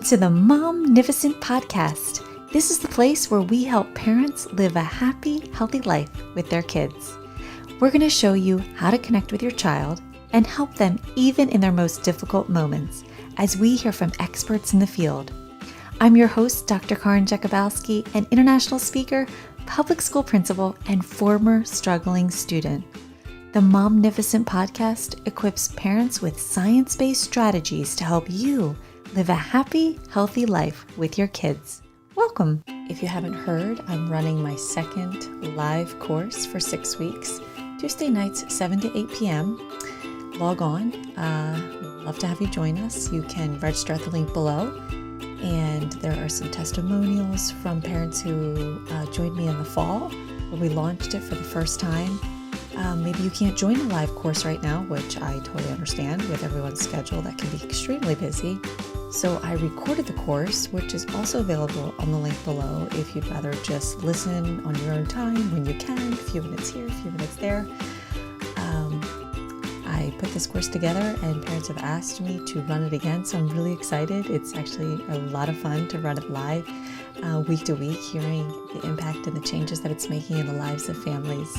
to the Momnificent Podcast. This is the place where we help parents live a happy, healthy life with their kids. We're going to show you how to connect with your child and help them even in their most difficult moments as we hear from experts in the field. I'm your host, Dr. Karin Jakubowski, an international speaker, public school principal, and former struggling student. The Momnificent Podcast equips parents with science-based strategies to help you live a happy, healthy life with your kids. Welcome. If you haven't heard, I'm running my second live course for 6 weeks, Tuesday nights, 7 to 8 p.m. Log on. We'd love to have you join us. You can register at the link below. And there are some testimonials from parents who joined me in the fall where we launched it for the first time. Maybe you can't join a live course right now, which I totally understand with everyone's schedule. That can be extremely busy. So I recorded the course, which is also available on the link below if you'd rather just listen on your own time when you can, a few minutes here, a few minutes there. I put this course together and parents have asked me to run it again, so I'm really excited. It's actually a lot of fun to run it live week to week, hearing the impact and the changes that it's making in the lives of families.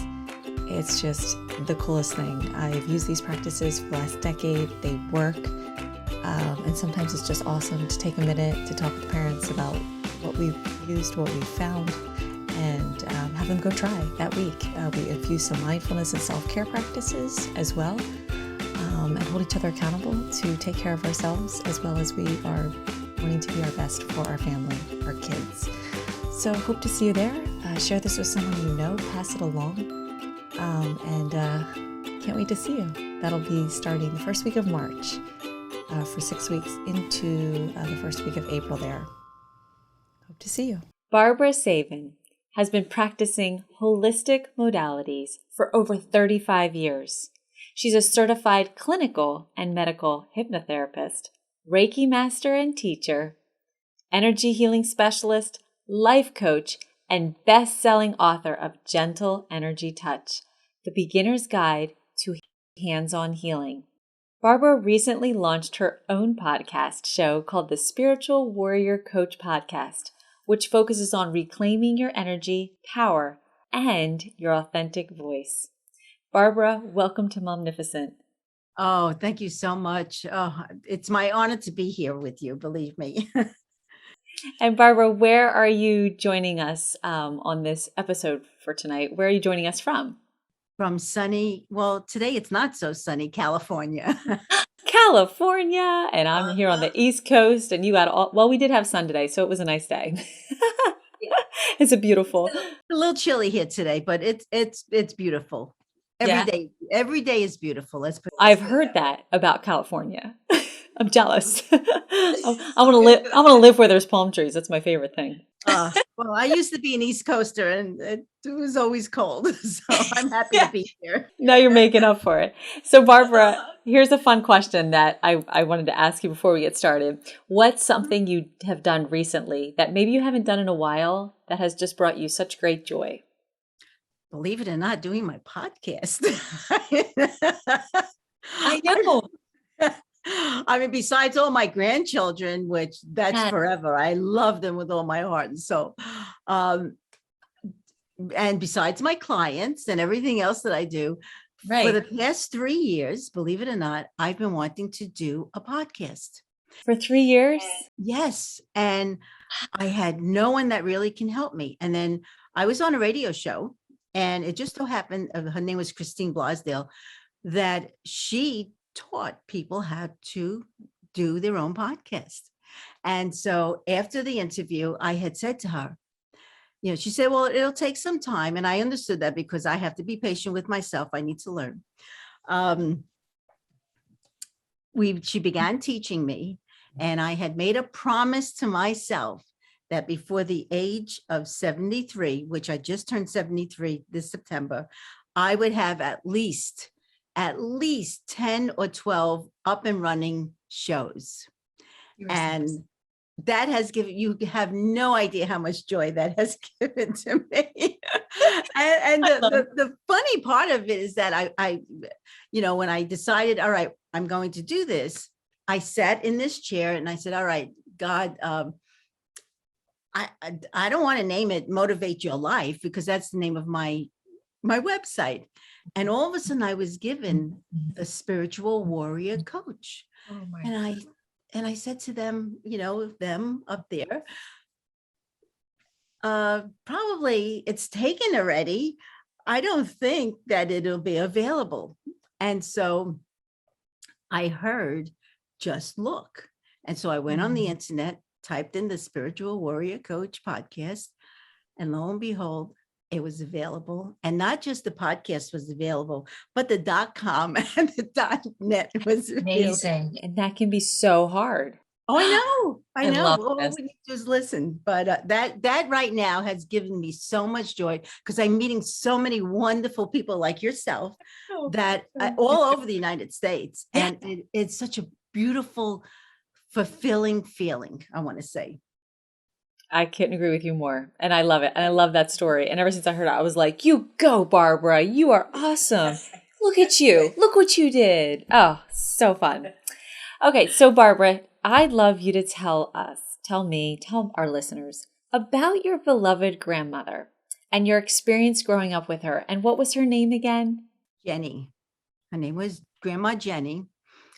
It's just the coolest thing. I've used these practices for the last decade. They work. And sometimes it's just awesome to take a minute to talk with parents about what we've used, what we've found, and have them go try that week. We infuse some mindfulness and self-care practices as well, and hold each other accountable to take care of ourselves as well as we are wanting to be our best for our family, our kids. So hope to see you there. Share this with someone you know, pass it along, and can't wait to see you. That'll be starting the first week of March. For 6 weeks into the first week of April there. Hope to see you. Barbara Savin has been practicing holistic modalities for over 35 years. She's a certified clinical and medical hypnotherapist, Reiki Master and Teacher, energy healing specialist, life coach, and best-selling author of Gentle Energy Touch, The Beginner's Guide to Hands-on Healing. Barbara recently launched her own podcast show called the Spiritual Warrior Coach Podcast, which focuses on reclaiming your energy, power, and your authentic voice. Barbara, welcome to Momnificent. Oh, thank you so much. Oh, it's my honor to be here with you, believe me. And Barbara, where are you joining us on this episode for tonight? Where are you joining us from? From sunny, well, today it's not so sunny, California. California, and I'm here on the East Coast, and you got we did have sun today, so it was a nice day. It's a beautiful. A little chilly here today, but it's beautiful. Every day is beautiful. I've heard that about California. I'm jealous. I want to live. I want to live where there's palm trees. That's my favorite thing. Well, I used to be an East Coaster, and it was always cold, so I'm happy to be here. Now you're making up for it. So, Barbara, here's a fun question that I wanted to ask you before we get started. What's something you have done recently that maybe you haven't done in a while that has just brought you such great joy? Believe it or not, doing my podcast. I know. I mean, besides all my grandchildren, which that's forever, I love them with all my heart. And so, and besides my clients and everything else that I do, for the past 3 years, believe it or not, I've been wanting to do a podcast. For 3 years? Yes. And I had no one that really can help me. And then I was on a radio show, and it just so happened, her name was Christine Blasdale, that she taught people how to do their own podcast. And so after the interview, I had said to her, she said, well, it'll take some time. And I understood that because I have to be patient with myself. I need to learn. She began teaching me, and I had made a promise to myself that before the age of 73, which I just turned 73 this September, I would have at least 10 or 12 up and running shows. And that has given, you have no idea how much joy that has given to me. and the funny part of it is that I, when I decided, all right, I'm going to do this, I sat in this chair and I said, all right, God, I don't want to name it Motivate Your Life, because that's the name of my website. And all of a sudden I was given the spiritual warrior coach. Oh my. And I said to them, them up there, probably it's taken already. I don't think that it'll be available. And so I heard, just look. And so I went on the internet, typed in the Spiritual Warrior Coach podcast, and lo and behold, it was available. And not just the podcast was available, but the .com and the .net was available. Amazing. And that can be so hard. Oh, I know. I know. love All this. we need to do is listen. But that right now has given me so much joy, because I'm meeting so many wonderful people like yourself that all over the United States. Yeah. And it's such a beautiful, fulfilling feeling, I want to say. I couldn't agree with you more. And I love it. And I love that story. And ever since I heard it, I was like, you go, Barbara. You are awesome. Look at you. Look what you did. Oh, so fun. Okay. So Barbara, I'd love you to tell our listeners about your beloved grandmother and your experience growing up with her. And what was her name again? Jenny. Her name was Grandma Jenny.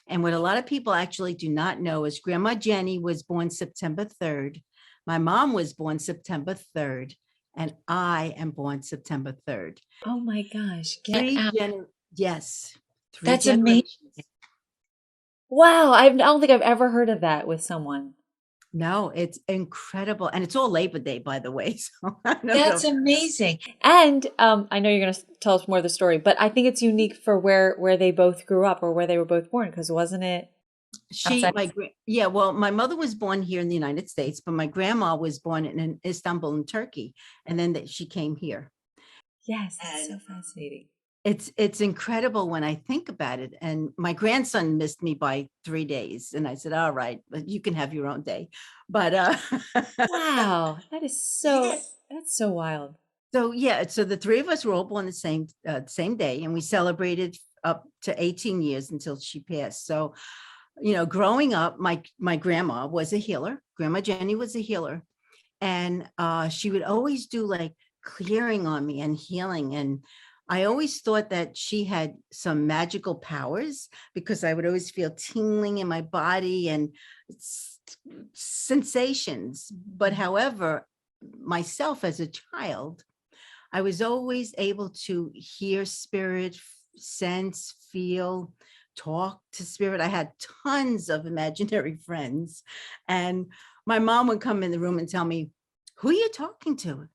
And what a lot of people actually do not know is Grandma Jenny was born September 3rd. My mom was born September 3rd, and I am born September 3rd. Oh my gosh. Yes. That's amazing. Wow. I don't think I've ever heard of that with someone. No, it's incredible. And it's all Labor Day, by the way. So That's amazing. And I know you're going to tell us more of the story, but I think it's unique for where they both grew up, or where they were both born, because wasn't it? My mother was born here in the United States, but my grandma was born in Istanbul in Turkey. And then she came here. Yes, that's so fascinating. It's incredible when I think about it. And my grandson missed me by 3 days. And I said, all right, you can have your own day. But wow, that's so wild. So so the three of us were all born the same day, and we celebrated up to 18 years until she passed. So, growing up, my grandma was a healer. Grandma Jenny was a healer. And she would always do like clearing on me and healing. And I always thought that she had some magical powers, because I would always feel tingling in my body and sensations. But however, myself as a child, I was always able to hear spirit, sense, feel, talk to spirit. I had tons of imaginary friends. And my mom would come in the room and tell me, who are you talking to?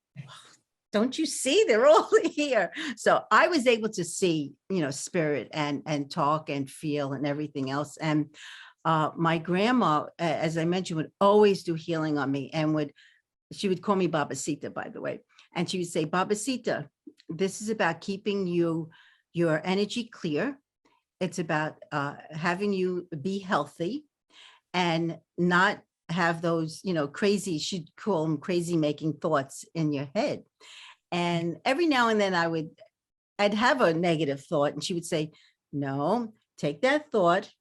Don't you see? They're all here. So I was able to see, spirit and talk and feel and everything else. And my grandma, as I mentioned, would always do healing on me, and she would call me Babacita, by the way. And she would say, Babacita, this is about keeping your energy clear. It's about having you be healthy and not have those, crazy, she'd call them crazy making thoughts in your head. And every now and then I'd have a negative thought, and she would say, no, take that thought.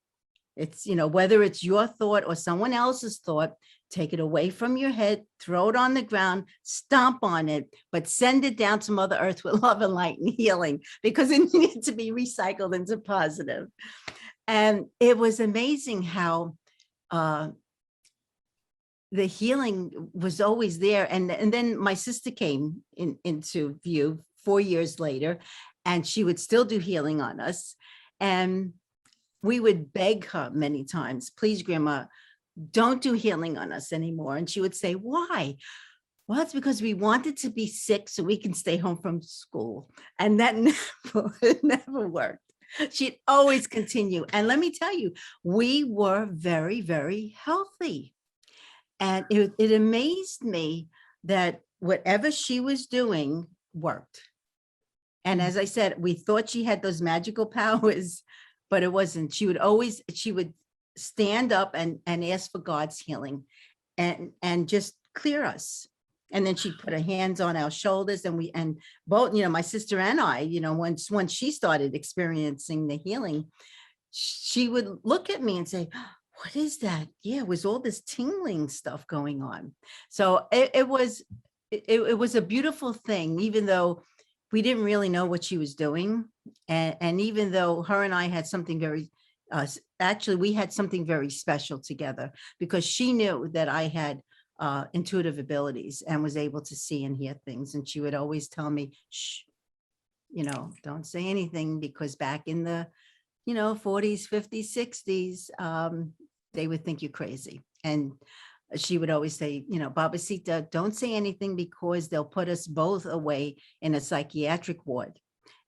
It's, whether it's your thought or someone else's thought, take it away from your head, throw it on the ground, stomp on it, but send it down to Mother Earth with love and light and healing, because it needs to be recycled into positive. And it was amazing how the healing was always there. And then my sister came into view 4 years later, and she would still do healing on us. And we would beg her many times, please, Grandma, don't do healing on us anymore. And she would say, why? Well, it's because we wanted to be sick so we can stay home from school. And that never worked. She'd always continue. And let me tell you, we were very, very healthy. And it amazed me that whatever she was doing worked. And as I said, we thought she had those magical powers, but it wasn't. She would stand up and ask for God's healing and just clear us. And then she'd put her hands on our shoulders, and both, my sister and I, once she started experiencing the healing, she would look at me and say, what is that? Yeah, it was all this tingling stuff going on. So it was a beautiful thing, even though we didn't really know what she was doing. And even though her and I had something very, actually, we had something very special together, because she knew that I had intuitive abilities and was able to see and hear things. And she would always tell me, shh, don't say anything, because back in the 40s, 50s, 60s, they would think you're crazy. And she would always say, Babasita, don't say anything, because they'll put us both away in a psychiatric ward.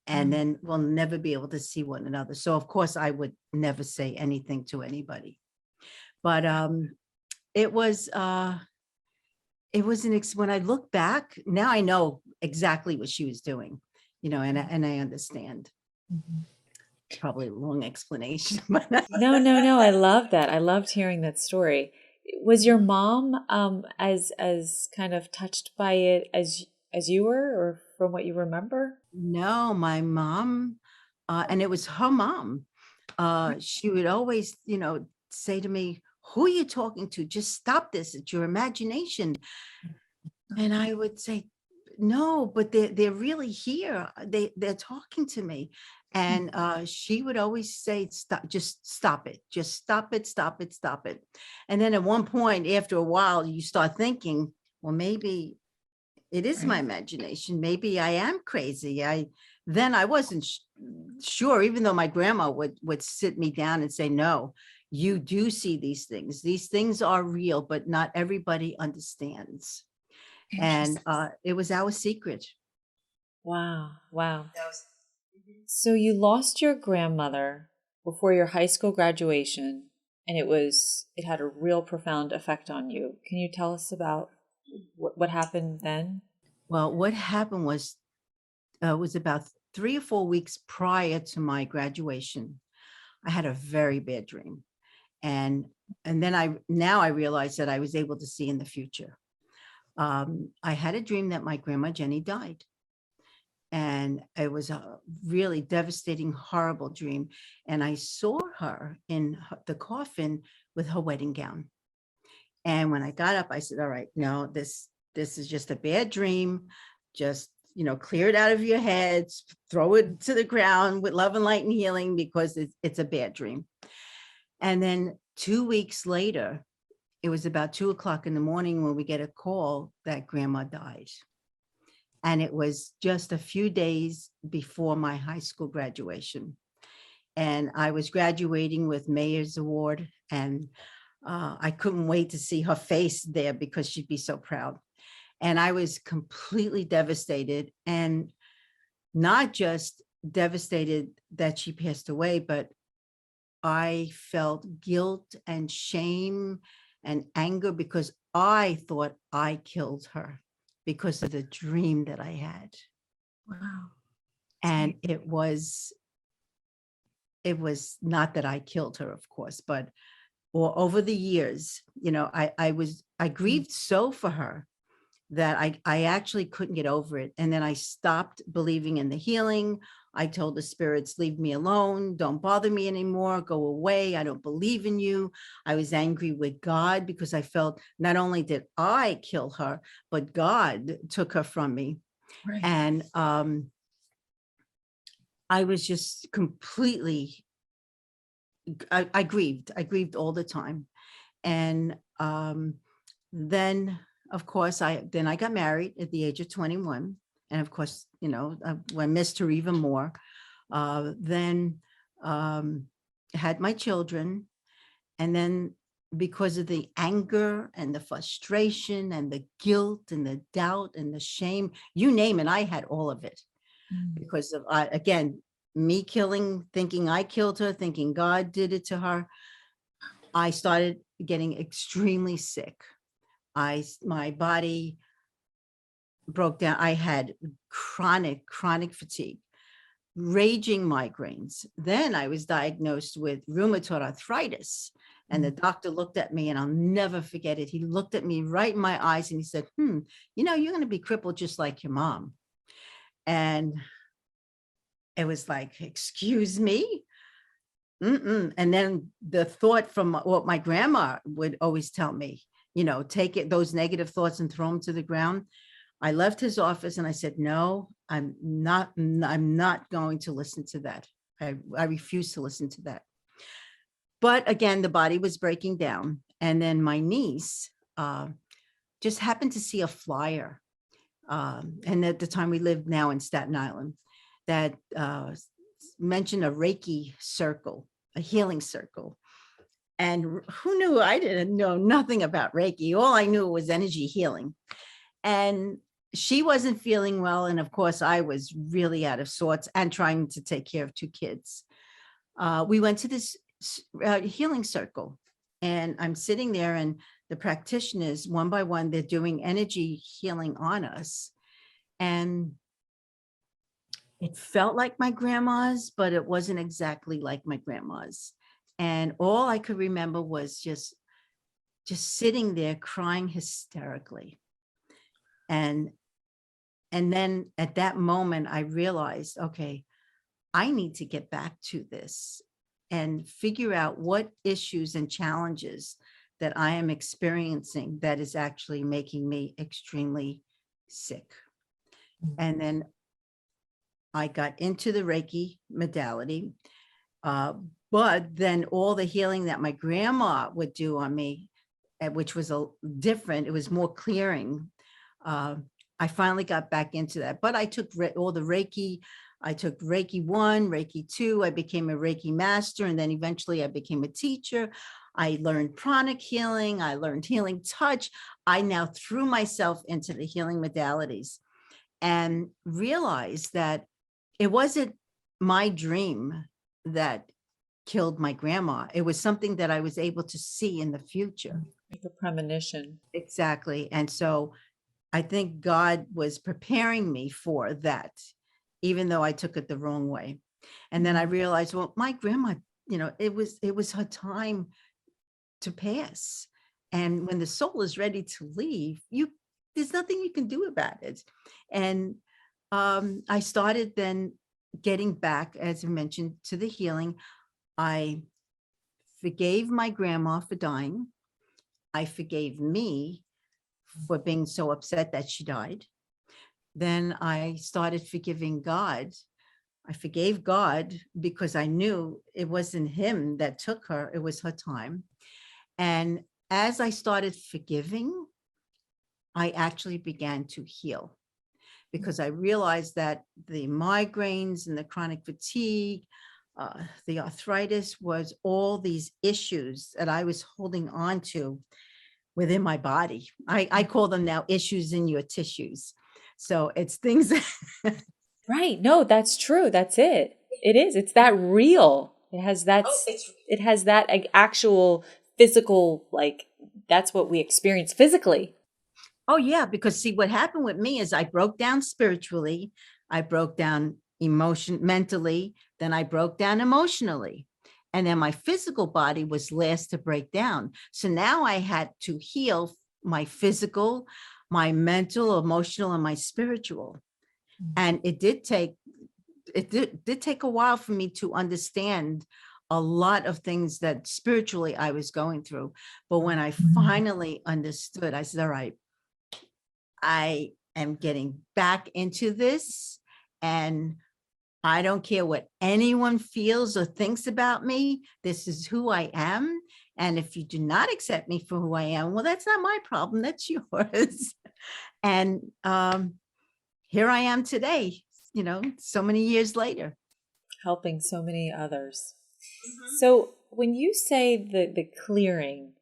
And then we'll never be able to see one another. So of course I would never say anything to anybody. But it was when I look back, now I know exactly what she was doing, and I understand. Probably a long explanation. No. I love that. I loved hearing that story. Was your mom as kind of touched by it as you were, or from what you remember? No, my mom, and it was her mom. She would always, say to me, "Who are you talking to? Just stop this. It's your imagination." And I would say, "No, but they're really here. They're talking to me." And she would always say, "Stop, just stop it. Just stop it, stop it, stop it." And then at one point, after a while, you start thinking, well, maybe it is my imagination. Maybe I am crazy. Then I wasn't sure, even though my grandma would sit me down and say, "No, you do see these things. These things are real, but not everybody understands." And it was our secret. Wow. So you lost your grandmother before your high school graduation, and it had a real profound effect on you. Can you tell us about what happened then? Well, what happened was about 3 or 4 weeks prior to my graduation. I had a very bad dream. And then now I realized that I was able to see in the future. I had a dream that my grandma Jenny died. And it was a really devastating, horrible dream. And I saw her in the coffin with her wedding gown. And when I got up, I said, "All right, no, this is just a bad dream. Just, clear it out of your head, throw it to the ground with love and light and healing, because it's a bad dream." And then 2 weeks later, it was about 2 o'clock in the morning when we get a call that grandma died. And it was just a few days before my high school graduation. And I was graduating with Mayor's Award, and I couldn't wait to see her face there, because she'd be so proud. And I was completely devastated, and not just devastated that she passed away, but I felt guilt and shame and anger, because I thought I killed her because of the dream that I had. Wow. And it was not that I killed her, of course, but over the years, I grieved so for her that I actually couldn't get over it. And then I stopped believing in the healing. I told the spirits, "Leave me alone. Don't bother me anymore. Go away. I don't believe in you." I was angry with God, because I felt not only did I kill her, but God took her from me. Right. And I was just completely, I grieved all the time. And then, of course, I got married at the age of 21. And of course, I missed her even more. Then had my children. And then, because of the anger and the frustration and the guilt and the doubt and the shame, you name it, I had all of it. Because of, again, me thinking I killed her, thinking God did it to her. I started getting extremely sick. My body broke down. I had chronic fatigue, raging migraines. Then I was diagnosed with rheumatoid arthritis. And the doctor looked at me, and I'll never forget it. He looked at me right in my eyes and he said, you're going to be crippled just like your mom. And it was like, excuse me? And then the thought from what my grandma would always tell me, take it, those negative thoughts and throw them to the ground. I left his office and I said, no, I'm not going to listen to that. I refuse to listen to that. But again, the body was breaking down. And then my niece just happened to see a flyer. And at the time we lived now in Staten Island, that mentioned a Reiki circle, a healing circle. And who knew? I didn't know nothing about Reiki. All I knew was energy healing. And she wasn't feeling well. And of course, I was really out of sorts and trying to take care of two kids. We went to this healing circle, and I'm sitting there, and the practitioners, one by one, they're doing energy healing on us. And it felt like my grandma's, but it wasn't exactly like my grandma's. And all I could remember was just sitting there crying hysterically. And then at that moment, I realized, okay, I need to get back to this and figure out what issues and challenges that I am experiencing that is actually making me extremely sick. And then I got into the Reiki modality, but then all the healing that my grandma would do on me, which was different, it was more clearing. I finally got back into that, but I took all the Reiki. I took Reiki 1, Reiki 2. I became a Reiki master, and then eventually I became a teacher. I learned pranic healing. I learned healing touch. I now threw myself into the healing modalities and realized that it wasn't my dream that killed my grandma. It was something that I was able to see in the future. Like a premonition. Exactly. And so I think God was preparing me for that, even though I took it the wrong way. And then I realized, well, my grandma, it was her time to pass. And when the soul is ready to leave, there's nothing you can do about it. And I started then getting back, as I mentioned, to the healing. I forgave my grandma for dying. I forgave me for being so upset that she died. Then I started forgiving God. I forgave God because I knew it wasn't him that took her, it was her time. And as I started forgiving, I actually began to heal, because I realized that the migraines and the chronic fatigue, the arthritis was all these issues that I was holding on to within my body. I call them now issues in your tissues. So it's things. Right. No, that's true. That's it. It is. It's that real. It has that, it has that actual physical, like that's what we experience physically. Oh yeah, because see, what happened with me is I broke down spiritually, I broke down mentally, then I broke down emotionally. And then my physical body was last to break down. So now I had to heal my physical, my mental, emotional, and my spiritual. And it did take a while for me to understand a lot of things that spiritually I was going through. But when I finally understood, I said, all right, I am getting back into this, and I don't care what anyone feels or thinks about me. This is who I am. And if you do not accept me for who I am, well, that's not my problem. That's yours. And here I am today, so many years later. Helping so many others. So when you say the clearing,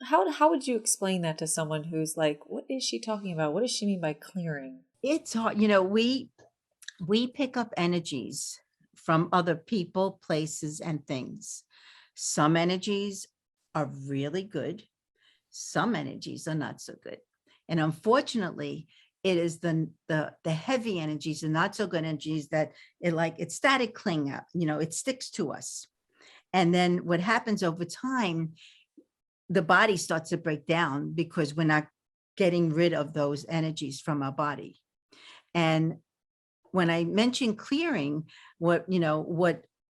how would you explain that to someone who's like, what is she talking about? What does she mean by clearing? It's hard. We pick up energies from other people, places, and things. Some energies are really good. Some energies are not so good. And unfortunately, it is the heavy energies, the not so good energies that it's static cling up, it sticks to us. And then what happens over time, the body starts to break down because we're not getting rid of those energies from our body. And when I mention clearing, what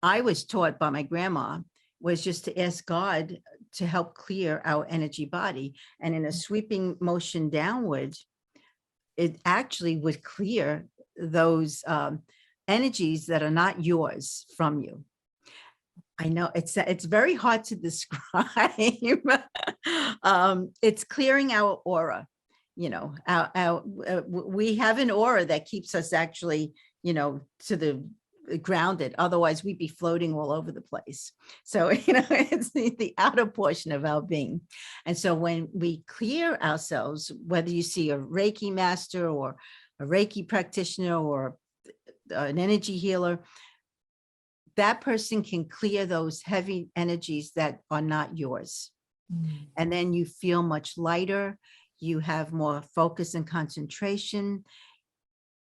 I was taught by my grandma was just to ask God to help clear our energy body. And in a sweeping motion downward, it actually would clear those energies that are not yours from you. I know it's very hard to describe. It's clearing our aura. You know, we have an aura that keeps us actually, you know, to the grounded. Otherwise, we'd be floating all over the place. So, you know, it's the outer portion of our being. And so when we clear ourselves, whether you see a Reiki master or a Reiki practitioner or an energy healer, that person can clear those heavy energies that are not yours. And then you feel much lighter. You have more focus and concentration,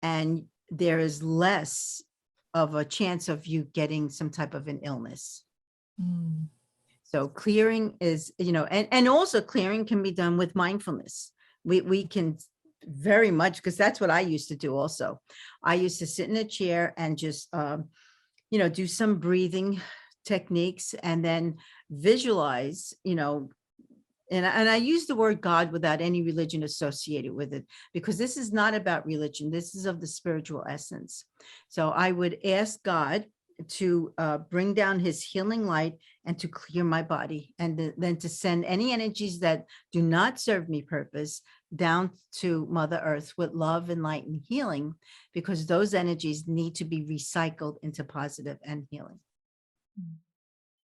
and there is less of a chance of you getting some type of an illness. So clearing is, you know, and also clearing can be done with mindfulness. We can very much, because that's what I used to do also. I used to sit in a chair and just, you know, do some breathing techniques and then visualize, you know, and I use the word God without any religion associated with it, because this is not about religion. This is of the spiritual essence. So I would ask God to bring down his healing light and to clear my body, and then to send any energies that do not serve me purpose down to Mother Earth with love and light and healing, because those energies need to be recycled into positive and healing.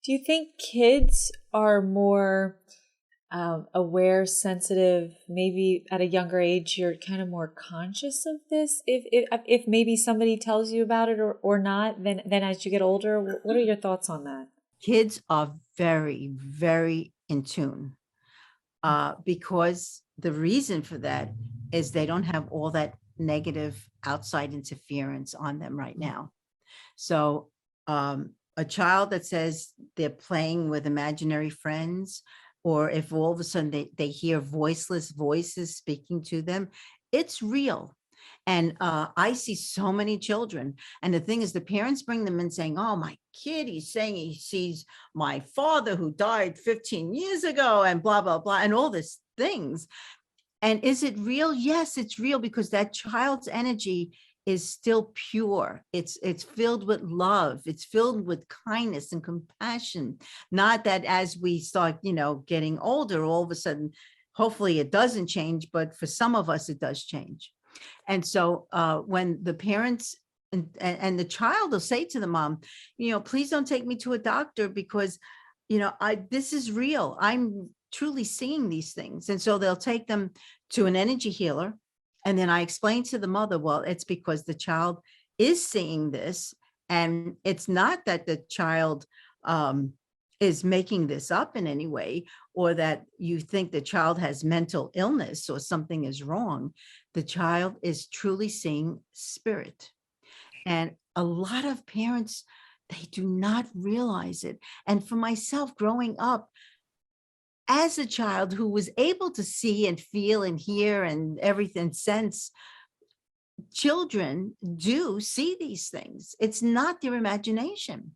Do you think kids are more aware, sensitive, maybe at a younger age, you're kind of more conscious of this? If maybe somebody tells you about it or not, then as you get older, what are your thoughts on that? Kids are very, very in tune, because the reason for that is they don't have all that negative outside interference on them right now. So a child that says they're playing with imaginary friends, or if all of a sudden they hear voiceless voices speaking to them, it's real. And I see so many children. And the thing is, the parents bring them in saying, oh, my kid, he's saying he sees my father who died 15 years ago and blah, blah, blah, and all these things. And is it real? Yes, it's real, because that child's energy is still pure. It's filled with love. It's filled with kindness and compassion. Not that as we start, you know, getting older, all of a sudden, hopefully it doesn't change, but for some of us, it does change. And so when the parents and the child will say to the mom, you know, please don't take me to a doctor, because, you know, this is real. I'm truly seeing these things. And so they'll take them to an energy healer. And then I explain to the mother, well, it's because the child is seeing this. And it's not that the child is making this up in any way, or that you think the child has mental illness or something is wrong. The child is truly seeing spirit. And a lot of parents, they do not realize it. And for myself, growing up as a child who was able to see and feel and hear and everything, sense, children do see these things. It's not their imagination.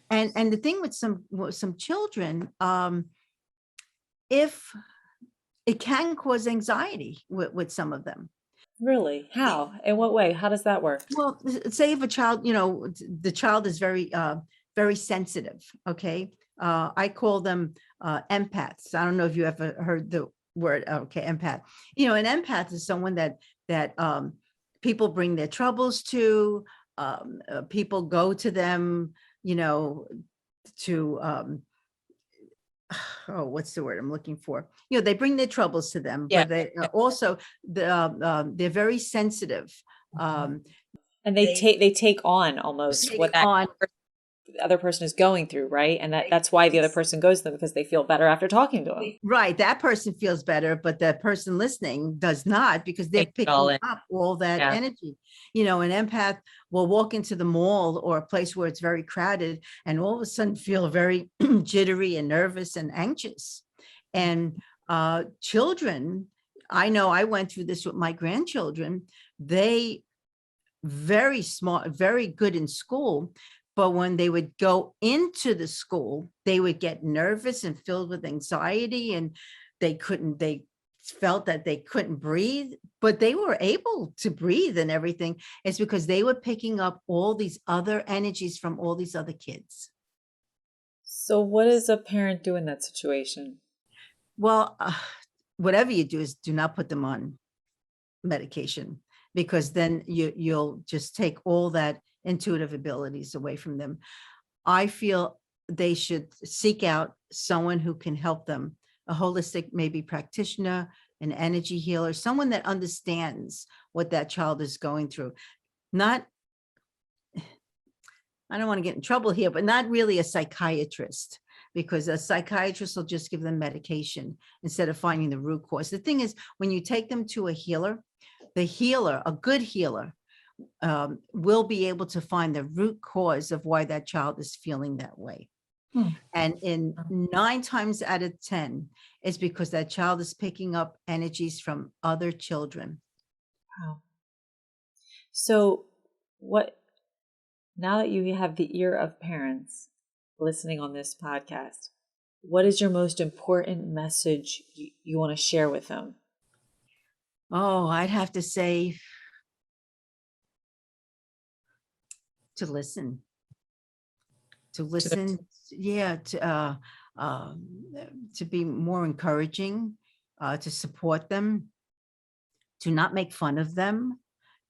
And the thing with some children, if it can cause anxiety with some of them. Really? How? In what way? How does that work? Well, say if a child, you know, the child is very, very sensitive. Okay. I call them empaths. I don't know if you ever heard the word. Okay, empath. You know, an empath is someone that people bring their troubles to. People go to them, you know, to oh, what's the word I'm looking for? You know, they bring their troubles to them, Yeah. but they also they're very sensitive. And they take on almost what that other person is going through, right? And that's why the other person goes to them, because they feel better after talking to them. Right. That person feels better, but the person listening does not, because they're picking up all that energy. You know, an empath will walk into the mall or a place where it's very crowded and all of a sudden feel very jittery and nervous and anxious. And children, I know I went through this with my grandchildren. They very smart, very good in school, But when they would go into the school, they would get nervous and filled with anxiety, and they felt that they couldn't breathe, but they were able to breathe and everything. It's because they were picking up all these other energies from all these other kids. So what does a parent do in that situation? Well, whatever you do is do not put them on medication, because then you'll just take all that intuitive abilities away from them. I feel they should seek out someone who can help them, a holistic maybe practitioner, an energy healer, someone that understands what that child is going through. Not, I don't want to get in trouble here, but not really a psychiatrist, because a psychiatrist will just give them medication instead of finding the root cause. The thing is, when you take them to a healer, the healer, a good healer, will be able to find the root cause of why that child is feeling that way. And in 9 times out of 10, it's because that child is picking up energies from other children. Wow. So now that you have the ear of parents listening on this podcast, what is your most important message you want to share with them? Oh, I'd have to say to listen. Yeah, to be more encouraging, to support them, to not make fun of them,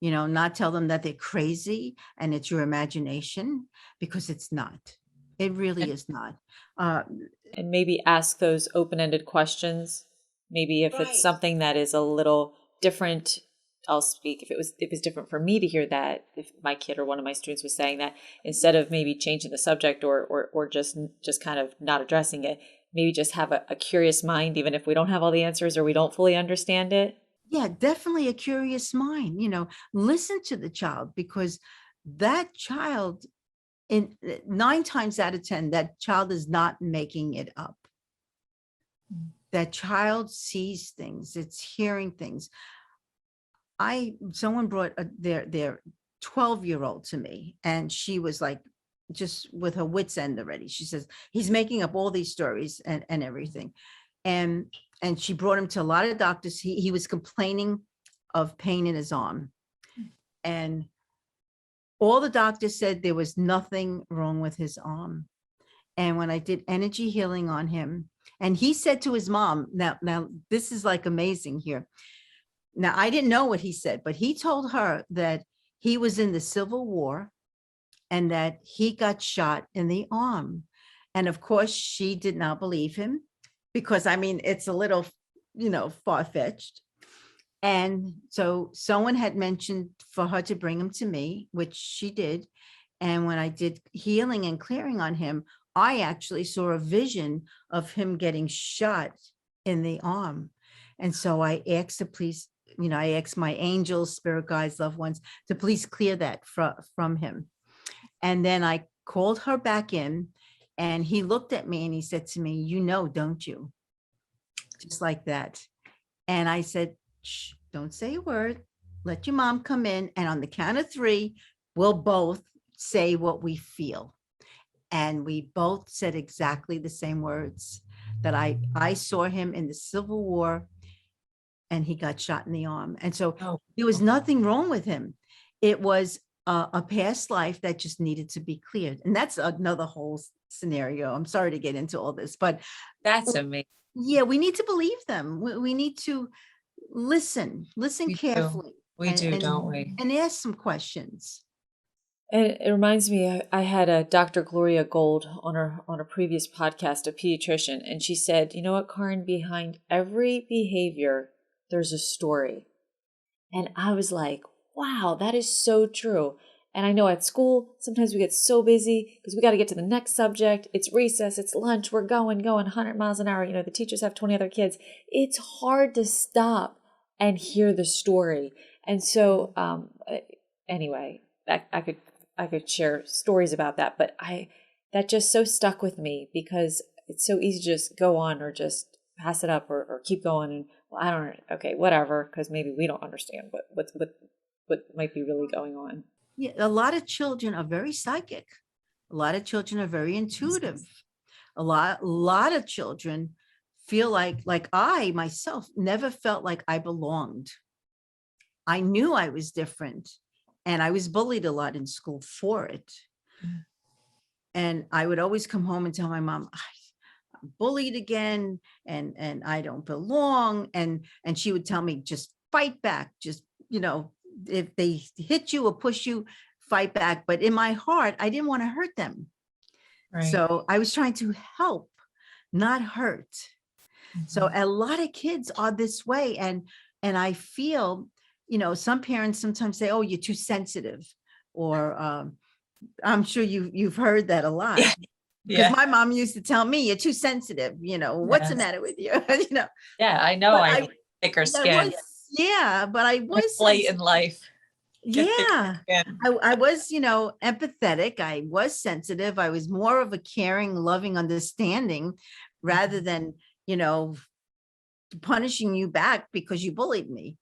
not tell them that they're crazy and it's your imagination, because it's not. It really is not. And maybe ask those open-ended questions. Maybe if it's something that is a little different, I'll speak. If it was different for me to hear that, if my kid or one of my students was saying that, instead of maybe changing the subject or just kind of not addressing it, maybe just have a curious mind, even if we don't have all the answers or we don't fully understand it. Yeah, definitely a curious mind, listen to the child, because that child, in 9 times out of 10, that child is not making it up. That child sees things, it's hearing things. Someone brought their 12-year-old to me, and she was like, just with her wits end already. She says, he's making up all these stories and everything. And she brought him to a lot of doctors. He was complaining of pain in his arm. And all the doctors said there was nothing wrong with his arm. And when I did energy healing on him, and he said to his mom, now this is like amazing here. Now, I didn't know what he said, but he told her that he was in the Civil War and that he got shot in the arm. And of course, she did not believe him, because it's a little, far-fetched. And so someone had mentioned for her to bring him to me, which she did. And when I did healing and clearing on him, I actually saw a vision of him getting shot in the arm. And so I asked to please, I asked my angels, spirit guides, loved ones, to please clear that from him. And then I called her back in, and he looked at me and he said to me, don't you? Just like that. And I said, shh, don't say a word. Let your mom come in. And on the count of 3, we'll both say what we feel. And we both said exactly the same words, that I saw him in the Civil War and he got shot in the arm. And so there was nothing wrong with him. It was a past life that just needed to be cleared. And that's another whole scenario. I'm sorry to get into all this, but That's amazing. Yeah, we need to believe them. We need to listen carefully. We do, don't we? And ask some questions. And it reminds me, I had a Dr. Gloria Gold on a previous podcast, a pediatrician, and she said, you know what, Karin, behind every behavior, there's a story. And I was like, wow, that is so true. And I know at school, sometimes we get so busy because we got to get to the next subject. It's recess, it's lunch, we're going 100 miles an hour. The teachers have 20 other kids. It's hard to stop and hear the story. And so, anyway, I could share stories about that, but that just so stuck with me, because it's so easy to just go on or just pass it up or keep going. And I don't, okay, whatever, because maybe we don't understand what might be really going on. Yeah, a lot of children are very psychic. A lot of children are very intuitive. A lot of children feel like I myself never felt like I belonged. I knew I was different, and I was bullied a lot in school for it. And I would always come home and tell my mom, I'm bullied again, and I don't belong. And she would tell me, just fight back. Just, if they hit you or push you, fight back. But in my heart, I didn't want to hurt them. Right. So I was trying to help, not hurt. So a lot of kids are this way. And I feel, some parents sometimes say, oh, you're too sensitive, or I'm sure you've heard that a lot. Because my mom used to tell me, you're too sensitive, what's the matter with you? Yeah, I know. I need thicker skin. But I was late in life. Yeah, I was, empathetic. I was sensitive. I was more of a caring, loving, understanding, rather than, punishing you back because you bullied me.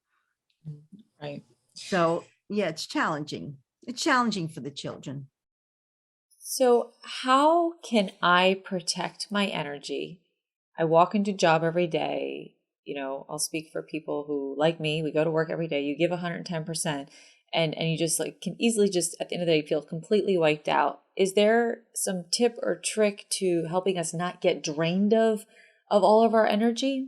Right. So yeah, it's challenging. It's challenging for the children. So how can I protect my energy? I walk into job every day. I'll speak for people who, like me, we go to work every day. You give 110%, and you just can easily just at the end of the day feel completely wiped out. Is there some tip or trick to helping us not get drained of all of our energy?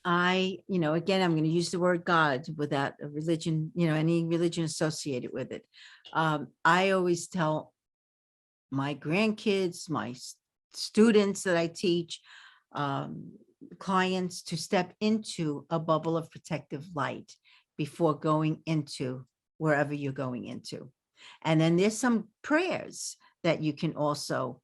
Again, I'm going to use the word God without a religion, any religion associated with it. I always tell my grandkids, my students that I teach, clients, to step into a bubble of protective light before going into wherever you're going into. And then there's some prayers that you can also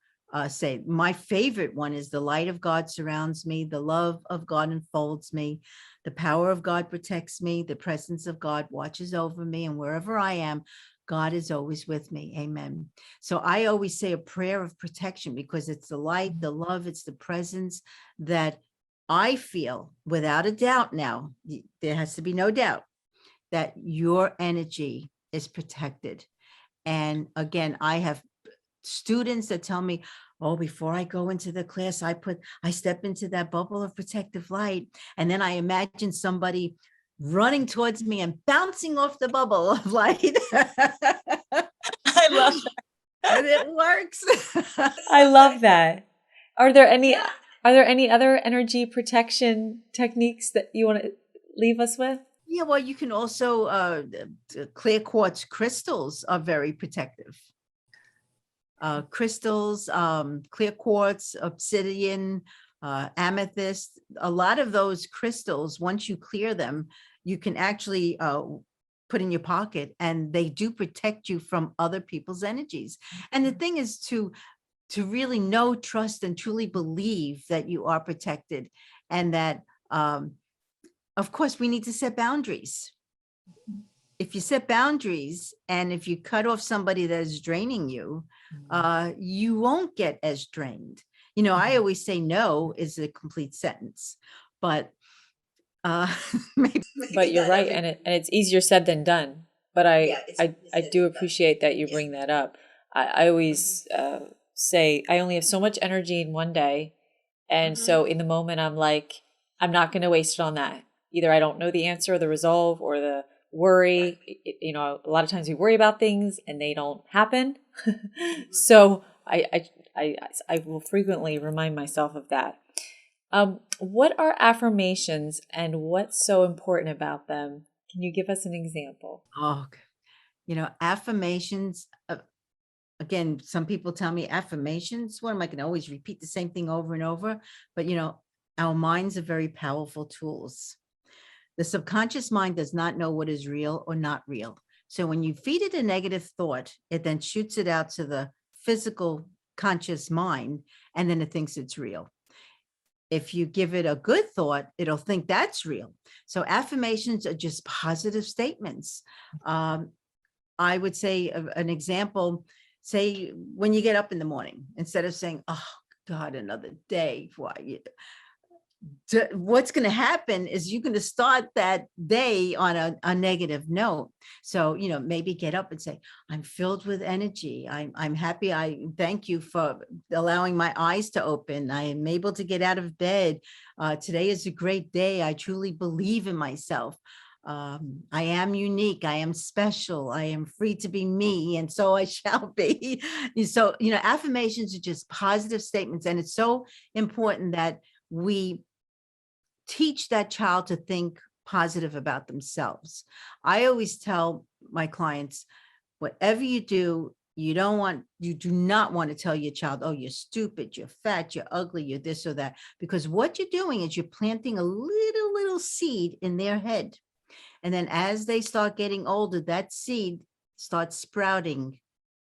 say. My favorite one is, the light of God surrounds me, the love of God enfolds me, the power of God protects me, the presence of God watches over me, and wherever I am, God is always with me. Amen. So I always say a prayer of protection, because it's the light, the love, it's the presence that I feel without a doubt now. There has to be no doubt that your energy is protected. And again, I have students that tell me, oh, before I go into the class, I step into that bubble of protective light. And then I imagine somebody running towards me and bouncing off the bubble of light. I love that. And it works. I love that. Are there any other energy protection techniques that you want to leave us with? Yeah, well, you can also, clear quartz crystals are very protective. Crystals, clear quartz, obsidian, amethyst, a lot of those crystals, once you clear them, you can actually put in your pocket, and they do protect you from other people's energies. And the thing is to really know, trust, and truly believe that you are protected, and that, of course, we need to set boundaries. If you set boundaries, and if you cut off somebody that is draining you, you won't get as drained. I always say no is a complete sentence, but maybe but you're right, and it's easier said than done. But I do appreciate that you bring that up. I always say I only have so much energy in one day, and so in the moment I'm like, I'm not going to waste it on that. Either I don't know the answer, or the resolve, or the worry. A lot of times we worry about things and they don't happen. So I will frequently remind myself of that. What are affirmations, and what's so important about them? Can you give us an example? Oh, affirmations. Again, some people tell me, affirmations, what am I going to always repeat the same thing over and over? But our minds are very powerful tools. The subconscious mind does not know what is real or not real. So when you feed it a negative thought, it then shoots it out to the physical conscious mind, and then it thinks it's real. If you give it a good thought, it'll think that's real. So affirmations are just positive statements. I would say an example, say when you get up in the morning, instead of saying, oh God, another day, why what's going to happen is you're going to start that day on a negative note. So, maybe get up and say, I'm filled with energy. I'm happy. I thank you for allowing my eyes to open. I am able to get out of bed. Today is a great day. I truly believe in myself. I am unique. I am special. I am free to be me. And so I shall be. So, affirmations are just positive statements. And it's so important that we teach that child to think positive about themselves. I always tell my clients, whatever you do, you do not want to tell your child, oh, you're stupid, you're fat, you're ugly, you're this or that, because what you're doing is you're planting a little seed in their head. And then as they start getting older, that seed starts sprouting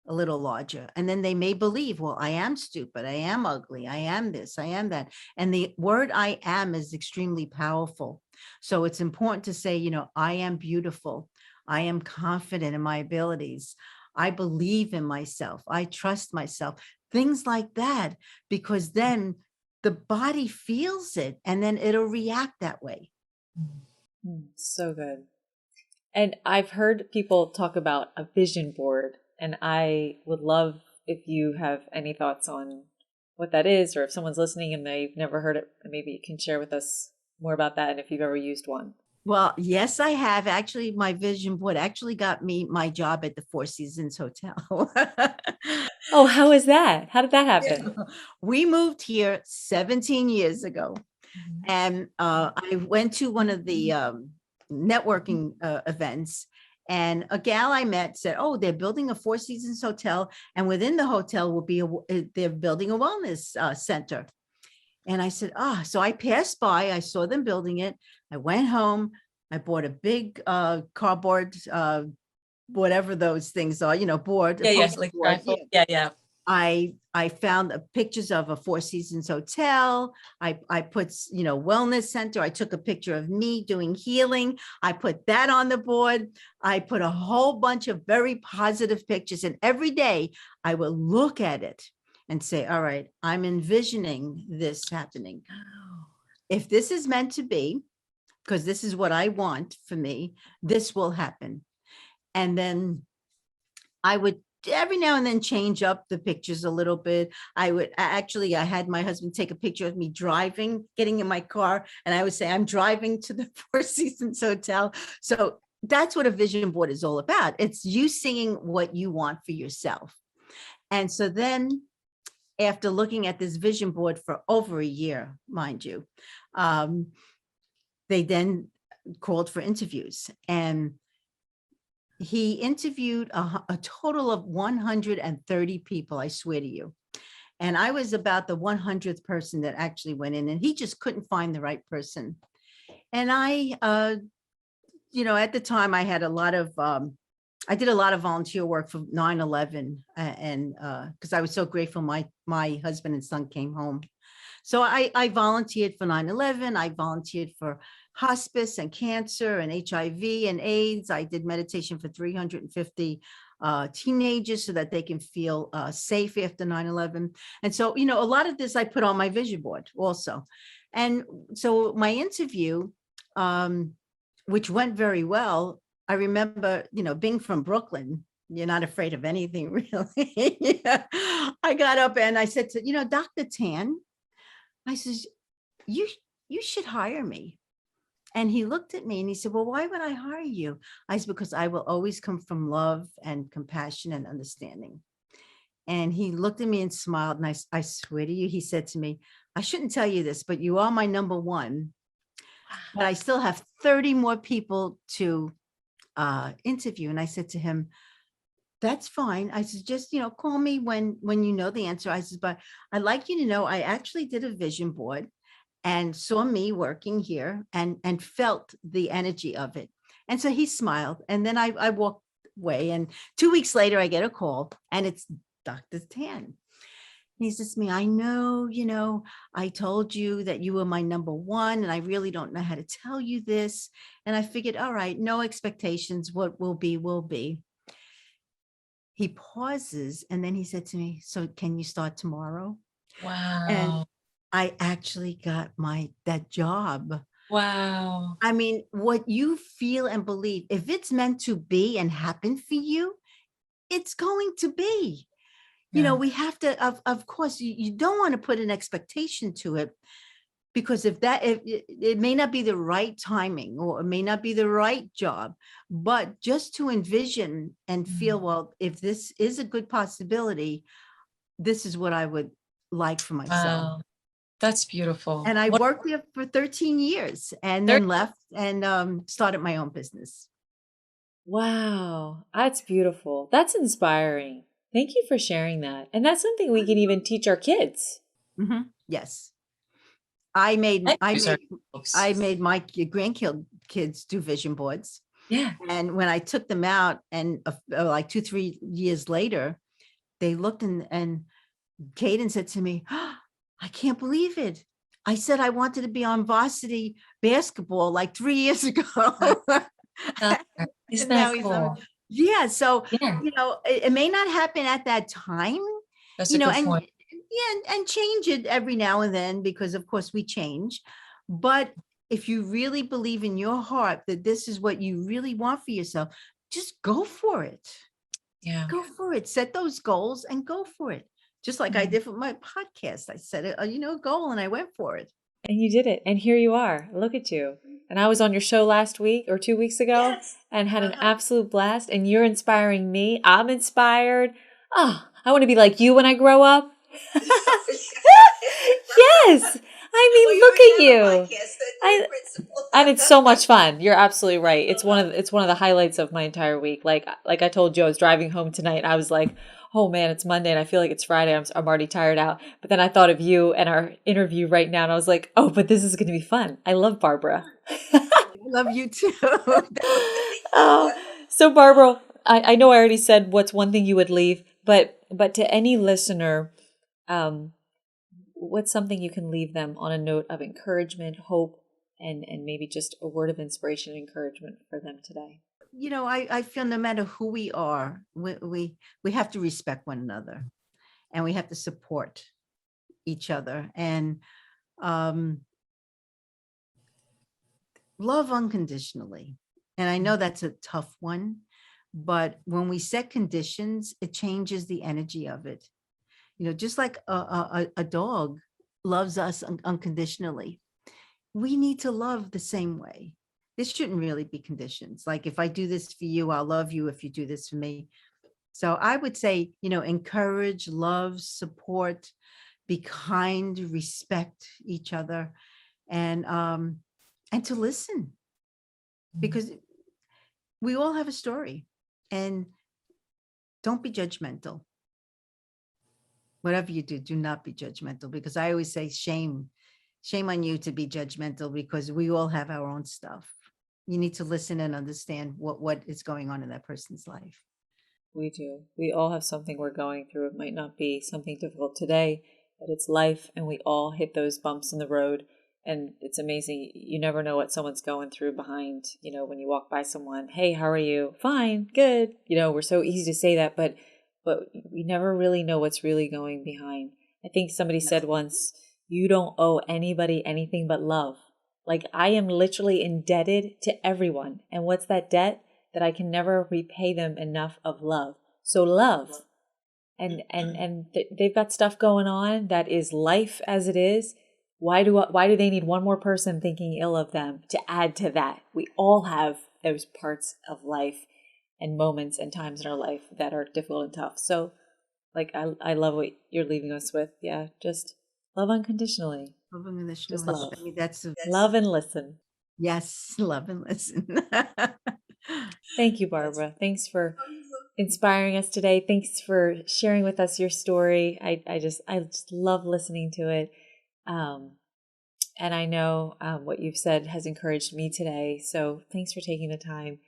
a little larger. And then they may believe, well, I am stupid, I am ugly, I am this, I am that. And the word I am is extremely powerful. So it's important to say, I am beautiful. I am confident in my abilities. I believe in myself. I trust myself. Things like that, because then the body feels it and then it'll react that way. So good. And I've heard people talk about a vision board, and I would love if you have any thoughts on what that is, or if someone's listening and they've never heard it, maybe you can share with us more about that and if you've ever used one. Well, yes, I have. Actually, my vision board actually got me my job at the Four Seasons Hotel. Oh, how is that? How did that happen? We moved here 17 years ago. And I went to one of the networking events, and a gal I met said, oh, they're building a Four Seasons hotel, and within the hotel will be they're building a wellness center. And I said, so I passed by, I saw them building it. I went home, I bought a big cardboard, whatever those things are, board. Like board. Yeah. I found pictures of a Four Seasons hotel. I put, wellness center. I took a picture of me doing healing. I put that on the board. I put a whole bunch of very positive pictures. And every day I will look at it and say, all right, I'm envisioning this happening. If this is meant to be, because this is what I want for me, this will happen. And then I would every now and then change up the pictures a little bit. I had my husband take a picture of me driving, getting in my car, and I would say, I'm driving to the Four Seasons Hotel. So that's what a vision board is all about. It's you seeing what you want for yourself. And so then after looking at this vision board for over a year, mind you, they then called for interviews, and he interviewed a total of 130 people, I swear to you. And I was about the 100th person that actually went in, and he just couldn't find the right person. And I, at the time I had I did a lot of volunteer work for 9/11, and because I was so grateful my husband and son came home. So I volunteered for 9/11. I volunteered for hospice and cancer and HIV and AIDS. I did meditation for 350 teenagers so that they can feel safe after 9/11. And so, a lot of this I put on my vision board also. And so my interview, which went very well, I remember, being from Brooklyn, you're not afraid of anything really. I got up and I said to, Dr. Tan, I says, you should hire me. And he looked at me and he said, well, why would I hire you? I said, because I will always come from love and compassion and understanding. And he looked at me and smiled. And I swear to you, he said to me, I shouldn't tell you this, but you are my number one. But I still have 30 more people to interview. And I said to him, that's fine. I said, just, call me when you know the answer. I said, but I'd like you to know, I actually did a vision board and saw me working here and felt the energy of it. And so he smiled. And then I walked away. And 2 weeks later, I get a call and it's Dr. Tan. He says to me, I know, I told you that you were my number one, and I really don't know how to tell you this. And I figured, all right, no expectations. What will be, will be. He pauses and then he said to me, so can you start tomorrow? Wow. And I actually got that job. Wow. I mean, what you feel and believe, if it's meant to be and happen for you, it's going to be. Yeah. We have to, of course, you don't want to put an expectation to it, because if it may not be the right timing, or it may not be the right job, but just to envision and feel, well, if this is a good possibility, this is what I would like for myself. Wow. That's beautiful. And I What, worked there for 13 years and There- then left and started my own business. wow. That's beautiful. That's inspiring. Thank you for sharing that. And that's something we can even teach our kids. Yes. I made And I teach our made folks. I made my grandkids do vision boards. Yeah. And when I took them out, and like 2-3 years later, they looked and Caden said to me, "Oh, I can't believe it. I said I wanted to be on varsity basketball like 3 years ago." Isn't And now that he's cool? yeah. So, Yeah. it may not happen at that time, That's a good and point. yeah, and change it every now and then, because of course we change. But if you really believe in your heart that this is what you really want for yourself, just go for it. Yeah. Go for it. Set those goals and go for it. Just like I did with my podcast. I set a goal and I went for it. And you did it. And here you are. Look at you. And I was on your show last week or 2 weeks ago and had an absolute blast. And you're inspiring me. I'm inspired. Oh, I want to be like you when I grow up. Yes. I mean, look at you. And it's so much fun. You're absolutely right. It's one of the highlights of my entire week. Like I told you, I was driving home tonight and I was like, oh man, it's Monday and I feel like it's Friday. I'm already tired out. But then I thought of you and our interview right now and I was like, oh, but this is going to be fun. I love Barbara. I love you too. Oh, so Barbara, I know I already said what's one thing you would leave, but to any listener, what's something you can leave them on a note of encouragement, hope, and maybe just a word of inspiration and encouragement for them today? I feel no matter who we are, we have to respect one another, and we have to support each other, and love unconditionally. And I know that's a tough one, but when we set conditions, it changes the energy of it. Just like a dog loves us unconditionally, we need to love the same way. This shouldn't really be conditions. Like, if I do this for you, I'll love you if you do this for me. So I would say, encourage, love, support, be kind, respect each other, and to listen, because we all have a story, and don't be judgmental. Whatever you do not be judgmental, because I always say shame on you to be judgmental, because we all have our own stuff. You need to listen and understand what is going on in that person's life. We do. We all have something we're going through. It might not be something difficult today, but it's life, and we all hit those bumps in the road. And it's amazing. You never know what someone's going through behind, when you walk by someone. Hey, how are you? Fine, good. We're so easy to say that, but we never really know what's really going behind. I think somebody said once, you don't owe anybody anything but love. Like, I am literally indebted to everyone. And what's that debt? That I can never repay them enough of love. So love. And they've got stuff going on that is life as it is. Why do they need one more person thinking ill of them to add to that? We all have those parts of life and moments and times in our life that are difficult and tough. So, like, I love what you're leaving us with. Yeah, just love unconditionally. Love unconditionally. Just love. I mean, that's love and listen. Yes, love and listen. Thank you, Barbara. Thanks for inspiring us today. Thanks for sharing with us your story. I just love listening to it. And I know what you've said has encouraged me today. So thanks for taking the time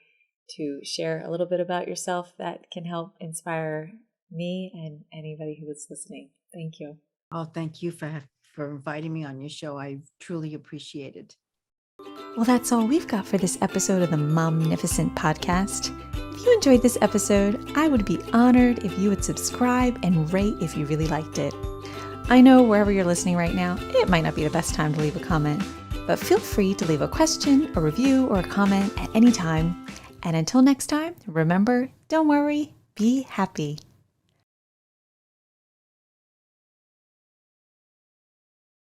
to share a little bit about yourself that can help inspire me and anybody who is listening. Thank you. Oh, thank you for inviting me on your show. I truly appreciate it. Well, that's all we've got for this episode of the Momnificent Podcast. If you enjoyed this episode, I would be honored if you would subscribe and rate if you really liked it. I know wherever you're listening right now, it might not be the best time to leave a comment, but feel free to leave a question, a review, or a comment at any time. And until next time, remember, don't worry, be happy.